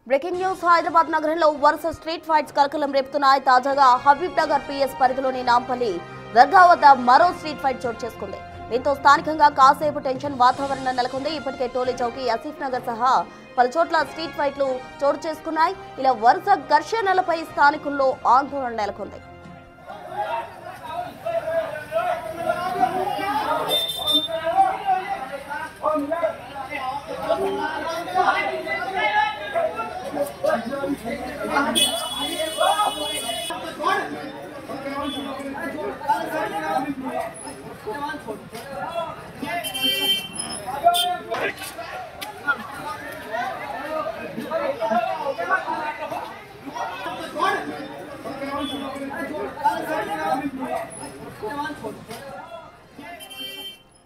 Breaking news Hyderabad నగరంలో వరుస street fights కలకలం రేపుతున్నాయి. తాజాగా హబీబ్ నగర్ పిఎస్ పరిధిలోని నాంపల్లి దర్గా వద్ద మరో స్ట్రీట్ ఫైట్ చోటు చేసుకుంది. దీంతో స్థానికంగా కాసేపు టెన్షన్ వాతావరణం నెలకొంది. ఇప్పటికే టోలీ చౌకీ, ఆసిఫ్ నగర్ సహా పలు చోట్ల స్ట్రీట్ ఫైట్లు చోటు చేసుకున్నాయి. ఇలా వరుస ఘర్షణలపై స్థానికుల్లో ఆందోళన నెలకొంది.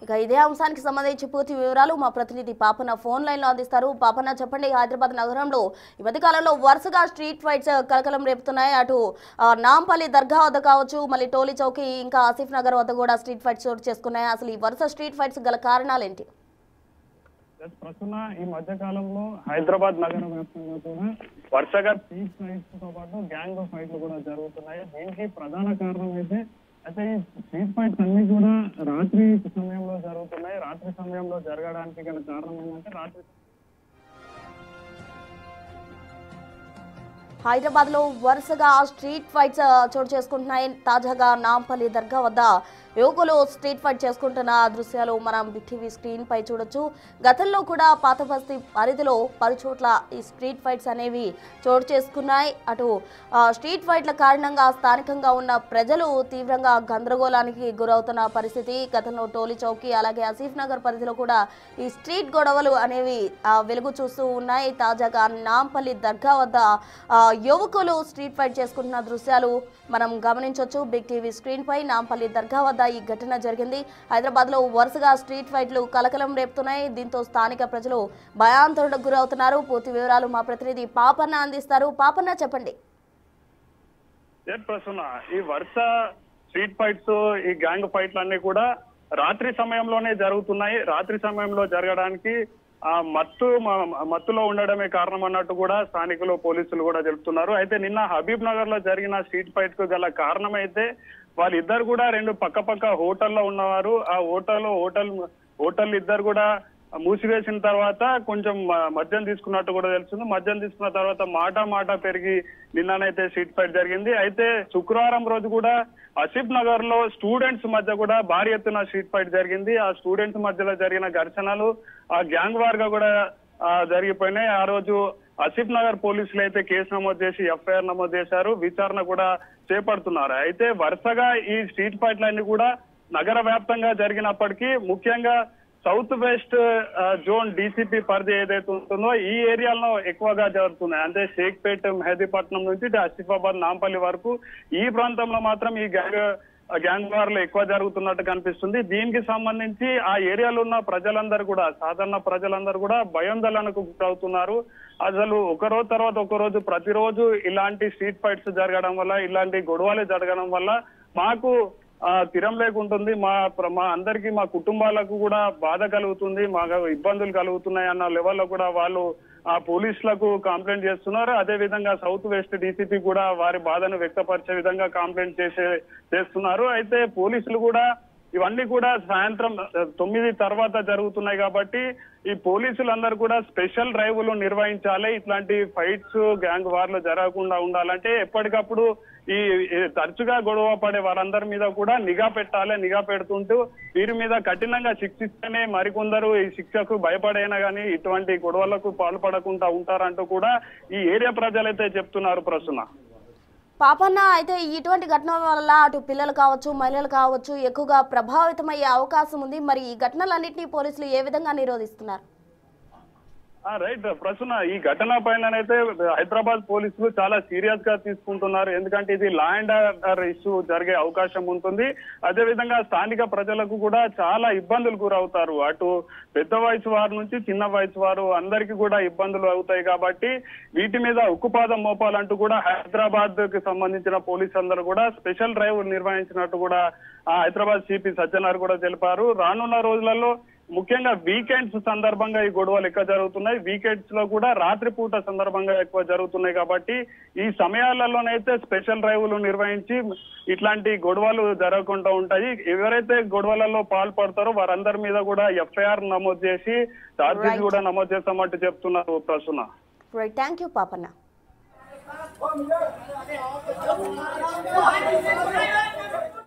ఇక ఇదే అంశానికి సంబంధించి పూర్తి వివరాలు మా ప్రతినిధి పాపన్న ఫోన్ లైన్ లో అందిస్తారు. పాపన్న, చెప్పండి, హైదరాబాద్ నగరంలో ఈ మధ్య కాలంలో వరుసగా స్ట్రీట్ ఫైట్స్ కలకలం రేపుతున్నాయి. అటు నాంపల్లి దర్గా వద్ద కావచ్చు, మళ్ళీ టోలీ చౌకీ, ఇంకా ఆసిఫ్ నగర్ వద్ద కూడా స్ట్రీట్ ఫైట్స్ చోటు చేసుకున్నాయి. అసలు ఈ వరుస స్ట్రీట్ ఫైట్స్ గల కారణాలు ఏంటి? ప్రస్తుతం ఈ మధ్య కాలంలో హైదరాబాద్ నగర వ్యాప్తంగా కూడా వరుసగా స్ట్రీట్ ఫైట్స్ తో పాటు గ్యాంగ్ ఫైట్లు కూడా జరుగుతున్నాయి. దీనికి ప్రధాన కారణం అయితే ఈ స్ట్రీట్ ఫైట్స్ అన్ని కూడా రాత్రి సమయంలో జరుగుతున్నాయి. రాత్రి సమయంలో జరగడానికి గల కారణం ఏంటంటే హైదరాబాద్ లో వరుసగా స్ట్రీట్ ఫైట్స్ చోటు చేసుకుంటున్నాయి. తాజాగా నాంపల్లి దర్గా వద్ద యువకులు స్ట్రీట్ ఫైట్ చేసుకుంటున్న దృశ్యాలు మనం టీవీ స్క్రీన్ పై చూడొచ్చు. గతంలో కూడా పాత బస్తీ పరిధిలో పలు చోట్ల ఈ స్ట్రీట్ ఫైట్స్ అనేవి చోటు చేసుకున్నాయి. అటు స్ట్రీట్ ఫైట్ల కారణంగా స్థానికంగా ఉన్న ప్రజలు తీవ్రంగా గందరగోళానికి గురవుతున్న పరిస్థితి. గతంలో టోలీ చౌకీ, అలాగే ఆసిఫ్ నగర్ పరిధిలో కూడా ఈ స్ట్రీట్ గొడవలు అనేవి వెలుగు చూస్తూ ఉన్నాయి. తాజాగా నాంపల్లి దర్గా వద్ద యువకులు స్ట్రీట్ ఫైట్ చేసుకుంటున్న దృశ్యాలు మనం గమనించవచ్చు. బిగ్ టీవీ స్క్రీన్ పై నాంపల్లి దర్గా వద్ద ఈ ఘటన జరిగింది. హైదరాబాద్ లో వరుసగా స్ట్రీట్ ఫైట్లు కలకలం రేపుతున్నాయి. దీంతో స్థానిక ప్రజలు భయాందోళనకు గురవుతున్నారు. పూర్తి వివరాలు మా ప్రతినిధి పాపన్న అందిస్తారు. పాపన్న, చెప్పండి. ఈ వరుస స్ట్రీట్ ఫైట్స్, ఈ గ్యాంగ్ ఫైట్లు అన్ని కూడా రాత్రి సమయంలోనే జరుగుతున్నాయి. రాత్రి సమయంలో జరగడానికి మత్తులో ఉండడమే కారణం అన్నట్టు కూడా స్థానికులు, పోలీసులు కూడా చెప్తున్నారు. అయితే నిన్న హబీబ్ నగర్ లో జరిగిన స్ట్రీట్ ఫైట్ కు గల కారణం అయితే వాళ్ళిద్దరు కూడా రెండు పక్క హోటల్లో ఉన్నవారు. ఆ హోటల్ ఇద్దరు కూడా మూసివేసిన తర్వాత కొంచెం మద్యం తీసుకున్నట్టు కూడా తెలుస్తుంది. మద్యం తీసుకున్న తర్వాత మాట పెరిగి నిన్ననైతే స్ట్రీట్ ఫైట్ జరిగింది. అయితే శుక్రవారం రోజు కూడా ఆసిఫ్ నగర్ లో స్టూడెంట్స్ మధ్య కూడా భారీ ఎత్తున స్ట్రీట్ ఫైట్ జరిగింది. ఆ స్టూడెంట్స్ మధ్యలో జరిగిన ఘర్షణలు ఆ గ్యాంగ్ వార్ గా కూడా జరిగిపోయినాయి. ఆ రోజు ఆసిఫ్ నగర్ పోలీసులు అయితే కేసు నమోదు చేసి ఎఫ్ఐఆర్ నమోదు చేశారు. విచారణ కూడా చేపడుతున్నారు. అయితే వరుసగా ఈ స్ట్రీట్ ఫైట్లన్నీ కూడా నగర వ్యాప్తంగా జరిగినప్పటికీ ముఖ్యంగా సౌత్ వెస్ట్ జోన్ డీసీపీ పరిధి ఏదైతే ఉంటుందో ఈ ఏరియాలో ఎక్కువగా జరుగుతున్నాయి. అంటే షేక్పేట్, మెహదీపట్నం నుంచి ఆసిఫాబాద్, నాంపల్లి వరకు ఈ ప్రాంతంలో మాత్రం ఈ గ్యాంగ్ వార్లు ఎక్కువ జరుగుతున్నట్టు కనిపిస్తుంది. దీనికి సంబంధించి ఆ ఏరియాలో ఉన్న ప్రజలందరూ కూడా, సాధారణ ప్రజలందరూ కూడా భయాందోళనకు గురవుతున్నారు. అసలు ఒకరోజు తర్వాత ఒకరోజు ప్రతిరోజు ఇలాంటి స్ట్రీట్ ఫైట్స్ జరగడం వల్ల, ఇలాంటి గొడవలు జరగడం వల్ల మాకు తీరం లేకుంటుంది. మా అందరికీ, మా కుటుంబాలకు కూడా బాధ కలుగుతుంది, మాకు ఇబ్బందులు కలుగుతున్నాయి అన్న లెవెల్లో కూడా వాళ్ళు పోలీసులకు కంప్లైంట్ చేస్తున్నారు. అదే విధంగా సౌత్ వెస్ట్ డీసీపీ కూడా వారి బాధను వ్యక్తపరిచే విధంగా కంప్లైంట్ చేస్తున్నారు. అయితే పోలీసులు కూడా ఇవన్నీ కూడా సాయంత్రం 9 తర్వాత జరుగుతున్నాయి కాబట్టి ఈ పోలీసులందరూ కూడా స్పెషల్ డ్రైవ్లు నిర్వహించాలి. ఇట్లాంటి ఫైట్స్, గ్యాంగ్ వార్లు జరగకుండా ఉండాలంటే ఎప్పటికప్పుడు ఈ తరచుగా గొడవ పడే వారందరి మీద కూడా నిఘా పెట్టాలి. నిఘా పెడుతుంటూ వీరి మీద కఠినంగా శిక్షిస్తేనే మరికొందరు ఈ శిక్షకు భయపడైనా కానీ ఇటువంటి గొడవలకు పాల్పడకుండా ఉంటారంటూ కూడా ఈ ఏరియా ప్రజలైతే చెప్తున్నారు. ప్రస్తుతం పాపన్న, అయితే ఇటువంటి ఘటనల వల్ల అటు పిల్లలు కావచ్చు, మహిళలు కావచ్చు ఎక్కువగా ప్రభావితమయ్యే అవకాశం ఉంది. మరి ఈ ఘటనలన్నింటినీ పోలీసులు ఏ విధంగా నిరోధిస్తున్నారు? రైట్, ప్రస్తుతం ఈ ఘటన పైననైతే హైదరాబాద్ పోలీసులు చాలా సీరియస్ గా తీసుకుంటున్నారు. ఎందుకంటే ఇది లా అండ్ ఆర్డర్ ఇష్యూ జరిగే అవకాశం ఉంటుంది. అదే విధంగా స్థానిక ప్రజలకు కూడా చాలా ఇబ్బందులు గురవుతారు. అటు పెద్ద వయసు వారి నుంచి చిన్న వయసు వారు అందరికీ కూడా ఇబ్బందులు అవుతాయి. కాబట్టి వీటి మీద ఉక్కుపాదం మోపాలంటూ కూడా హైదరాబాద్ కి సంబంధించిన పోలీసు అందరూ కూడా స్పెషల్ డ్రైవ్ నిర్వహించినట్టు కూడా హైదరాబాద్ సిపి సజ్జనార్ కూడా తెలిపారు. రానున్న రోజులలో ముఖ్యంగా వీకెండ్స్ సందర్భంగా ఈ గొడవలు ఎక్కువ జరుగుతున్నాయి. వీకెండ్స్ లో కూడా రాత్రిపూట సందర్భంగా ఎక్కువ జరుగుతున్నాయి. కాబట్టి ఈ సమయాలలోనైతే స్పెషల్ డ్రైవ్లు నిర్వహించి ఇట్లాంటి గొడవలు జరగకుండా ఉంటాయి. ఎవరైతే గొడవలలో పాల్పడతారో వారందరి మీద కూడా ఎఫ్ఐఆర్ నమోదు చేసి ఛార్జెస్ కూడా నమోదు చేస్తామంటూ చెప్తున్నారు Prasanna. Right, thank you Papanna.